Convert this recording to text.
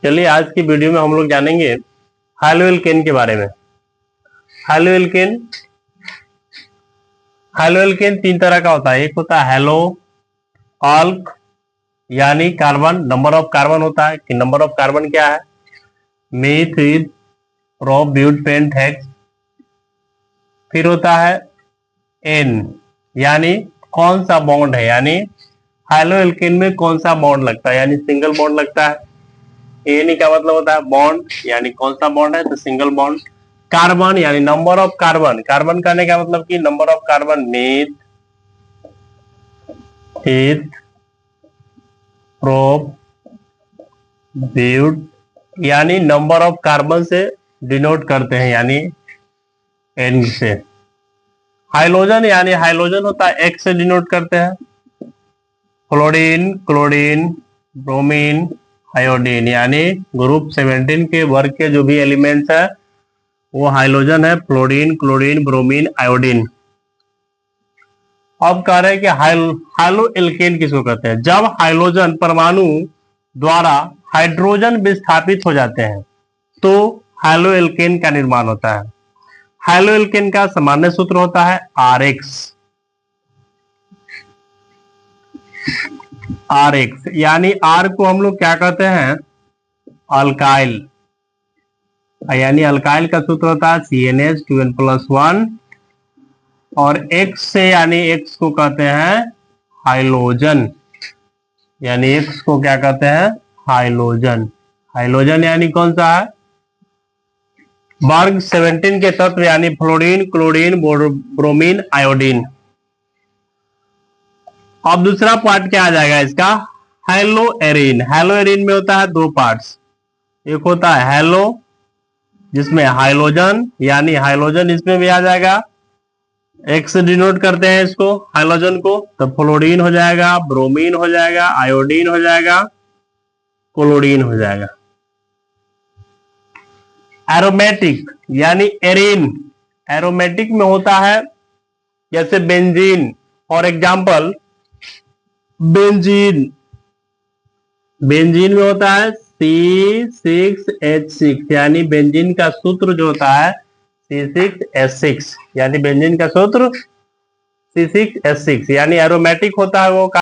चलिए आज की वीडियो में हम लोग जानेंगे हाइलोएल्केन के बारे में। हाइलोएल्केन तीन तरह का होता है। एक होता है हेलो अल्क यानी कार्बन, नंबर ऑफ कार्बन होता है कि नंबर ऑफ कार्बन क्या है, meth prop but pent hex. फिर होता है एन यानी कौन सा बॉन्ड है, यानी हाइलोएल्केन में कौन सा बॉन्ड लगता है, यानी सिंगल बॉन्ड लगता है। एन का मतलब होता है बॉन्ड, यानी कौन सा बॉन्ड है तो सिंगल बॉन्ड। कार्बन यानी नंबर ऑफ कार्बन, कार्बन कहने का मतलब कि number of carbon meth prop but, यानी नंबर ऑफ कार्बन से डिनोट करते हैं, यानी एन से। हाइलोजन यानी हाइलोजन होता है एक्स से डिनोट करते हैं। फ्लोरीन, क्लोरीन, ब्रोमीन, आयोडीन, यानी ग्रुप 17 के वर्ग के जो भी एलिमेंट्स है वो हाइलोजन है, फ्लोरीन, क्लोरीन, ब्रोमीन, आयोडीन। अब कह रहे हैं कि हाइलोएल्केन किसको कहते हैं, जब हाइलोजन परमाणु द्वारा हाइड्रोजन विस्थापित हो जाते हैं तो हाइलोएल्केन का निर्माण होता है। हाइलोएल्केन का सामान्य सूत्र होता है RX, यानी R को हम लोग क्या कहते हैं, अल्काइल, यानी अल्काइल का सूत्र होता है CnH2n+1, और X से यानी X को कहते हैं हाइलोजन, यानी X को क्या कहते हैं हाइलोजन। हाइलोजन यानी कौन सा है, वर्ग 17 के तत्व, यानी फ्लोरीन, क्लोरीन, ब्रोमीन, आयोडीन। अब दूसरा पार्ट क्या आ जाएगा इसका, हेलोएरिन। हेलोएरिन में होता है दो पार्ट्स, एक होता है हेलो जिसमें हाइलोजन, यानी हाइलोजन इसमें भी आ जाएगा, एक्स से डिनोट करते हैं इसको हाइलोजन को, तो फ्लोरीन हो जाएगा, ब्रोमीन हो जाएगा, आयोडीन हो जाएगा, क्लोरीन हो जाएगा। एरोमेटिक यानी एरिन, एरोमेटिक में होता है जैसे benzene, for example benzene, benzene में होता है C6H6, यानी बेंजीन का सूत्र जो होता है C6H6, यानी बेंजीन का सूत्र C6H6, यानी एरोमेटिक होता है वो।